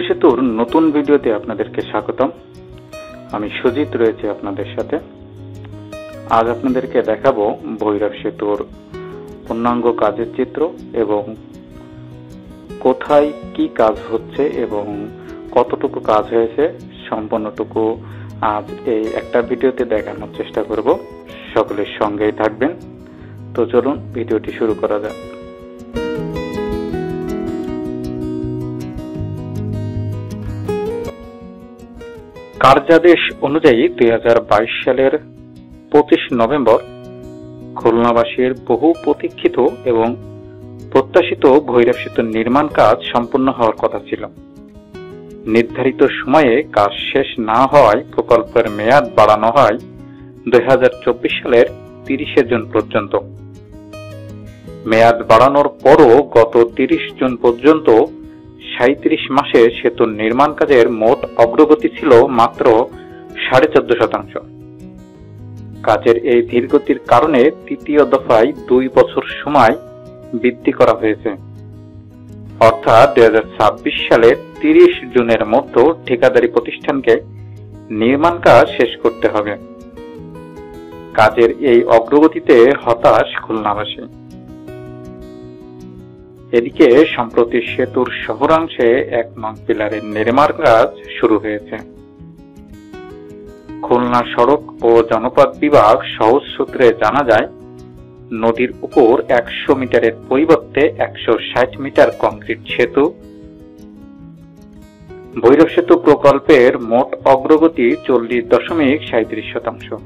সেতুর নতুন ভিডিওতে আপনাদেরকে স্বাগতম। আমি সুজিত রয়েছে আপনাদের সাথে। আজ আপনাদেরকে দেখাবো ভৈরব সেতুর পূর্ণাঙ্গ কাজের চিত্র এবং কোথায় কি কাজ হচ্ছে এবং কতটুকু কাজ হয়েছে সম্পূর্ণটুকু আজ এই একটা ভিডিওতে দেখানোর চেষ্টা করব। সকলের সঙ্গেই থাকবেন। তো চলুন ভিডিওটি শুরু করা যাক। কার্যাদেশ অনুযায়ী 2022 সালের 25 নভেম্বর খুলনাবাসীর বহু প্রতীক্ষিত এবং প্রত্যাশিত ভৈরব সেতুর নির্মাণ কাজ সম্পন্ন হওয়ার কথা ছিল। নির্ধারিত সময়ে কাজ শেষ না হওয়ায় প্রকল্পের মেয়াদ বাড়ানো হয় 2024 সালের 30 জুন পর্যন্ত। মেয়াদ বাড়ানোর পরও গত 30 জুন পর্যন্ত 37 মাসে সেতুর নির্মাণ কাজের মোট অগ্রগতি ছিল মাত্র 14.5%। কাজের এই ধীরগতির কারণে তৃতীয় দফায় 2 বছর সময় বৃদ্ধি করা হয়েছে, অর্থাৎ 2026 সালের 30 জুনের মধ্যে ঠিকাদারি প্রতিষ্ঠানকে নির্মাণ কাজ শেষ করতে হবে। কাজের এই অগ্রগতিতে হতাশ খুলনাবাসী। এদিকে সম্প্রতি সেতুর শহরাংশে 1 নং পিলারের নির্মাণ কাজ শুরু হয়েছে। খুলনা সড়ক ও জনপথ বিভাগ সহজ সূত্রে জানা যায়, নদীর উপর 100 মিটারের পরিবর্তে 160 মিটার কংক্রিট সেতু। ভৈরব সেতু প্রকল্পের মোট অগ্রগতি 40.37%।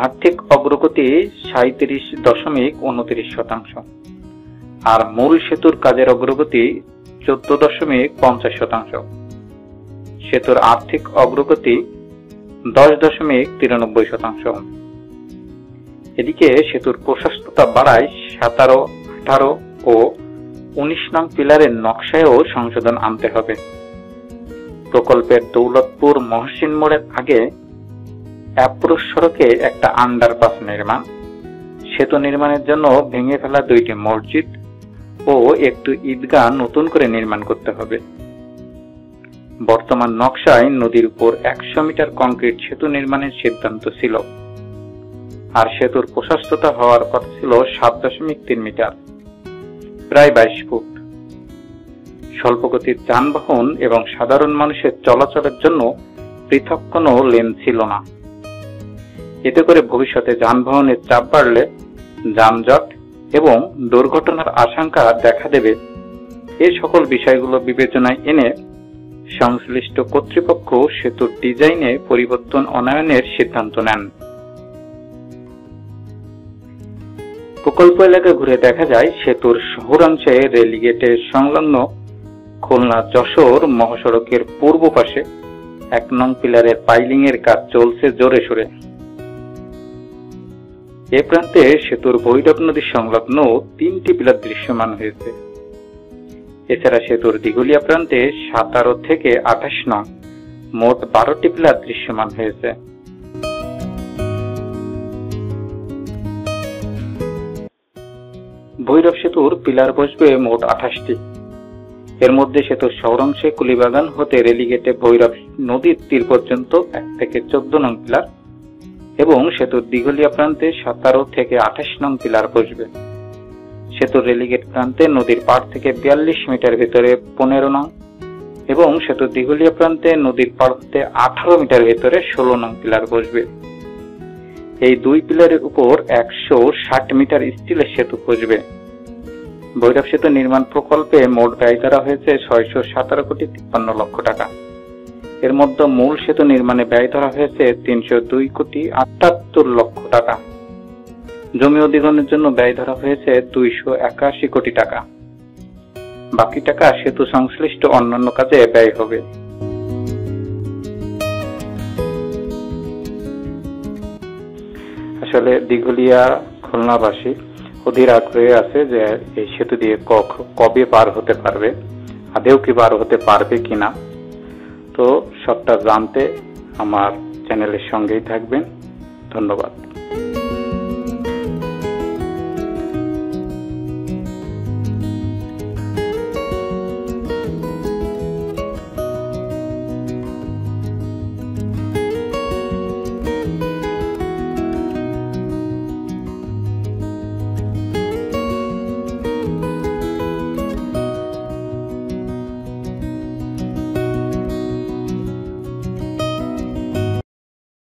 আর্থিক অগ্রগতি 37.29%। আর মূল সেতুর কাজের অগ্রগতি 14.50%। সেতুর আর্থিক অগ্রগতি 10.93%। এদিকে সেতুর প্রশস্ততা বাড়ায় 17, 18 ও 19 নং পিলারের নকশায়ও সংশোধন আনতে হবে। প্রকল্পের দৌলতপুর মহসিন মোড়ের আগে অ্যাপ্রোচ সড়কে একটা আন্ডারপাস নির্মাণ, সেতু নির্মাণের জন্য ভেঙে ফেলা 2টি মসজিদ ও একটু ঈদগাহ নতুন করে নির্মাণ করতে হবে। বর্তমান নকশায় নদীর উপর 100 মিটার কংক্রিট সেতু নির্মাণের সিদ্ধান্ত ছিল, আর সেতুর প্রশস্ততা হওয়ার কথা ছিল 7.3 মিটার, প্রায় 22 ফুট। স্বল্পগতির যানবাহন এবং সাধারণ মানুষের চলাচলের জন্য পৃথক কোনো লেন ছিল না। এতে করে ভবিষ্যতে যানবাহনের চাপ বাড়লে যানজট এবং দুর্ঘটনার আশঙ্কা দেখা দেবে। এই সকল বিষয়গুলো বিবেচনায় এনে সংশ্লিষ্ট কর্তৃপক্ষ সেতুর ডিজাইনে পরিবর্তন আনয়নের সিদ্ধান্ত নেন। প্রকল্প এলাকা ঘুরে দেখা যায়, সেতুর শহরাংশে রেলগেটের সংলগ্ন খুলনা যশোর মহাসড়কের পূর্ব পাশে 1 নং পিলারের পাইলিং এর কাজ চলছে জোরে সোরে। এ প্রান্তে সেতুর ভৈরব নদী সংলগ্ন 3টি পিলার দৃশ্যমান হয়েছে। এছাড়া সেতুর দিঘলিয়া প্রান্তে 17 থেকে 28 নং মোট 12টি পিলার দৃশ্যমান হয়েছে। ভৈরব সেতুর পিলার বসবে মোট 28টি। এর মধ্যে সেতুর শহরাংশে কুলিবাগান হতে রেলিগেটে ভৈরব নদীর তীর পর্যন্ত 1 থেকে 14 নং পিলার এবং সেতুর দিঘলিয়া প্রান্তে 17 থেকে 28 নং পিলার বসবে। সেতুর রেলিগেট প্রান্তে নদীর পাড় থেকে 42 মিটার ভেতরে 15 নং এবং সেতুর দিঘলিয়া প্রান্তে নদীর পাড় হতে 18 মিটার ভেতরে 16 নং পিলার বসবে। এই 2 পিলারের উপর 160 মিটার স্টিলের সেতু বসবে। ভৈরব সেতু নির্মাণ প্রকল্পে মোট ব্যয় ধরা হয়েছে 617.53 কোটি টাকা। এর মধ্যে মূল সেতু নির্মাণে ব্যয় ধরা হয়েছে 302.78 কোটি টাকা। জমি অধিগ্রহণের জন্য ব্যয় ধরা হয়েছে 281 কোটি টাকা। বাকি টাকা সেতু সংশ্লিষ্ট অন্যান্য কাজে ব্যয় হবে। আসলে দিঘলিয়া খুলনাবাসী অধীর আগ্রহে আছে যে এই সেতু দিয়ে কবে পার হতে পারবে, আদেও কি পার হতে পারবে কিনা। তো সবটা জানতে আমার চ্যানেলের সঙ্গেই থাকবেন। ধন্যবাদ।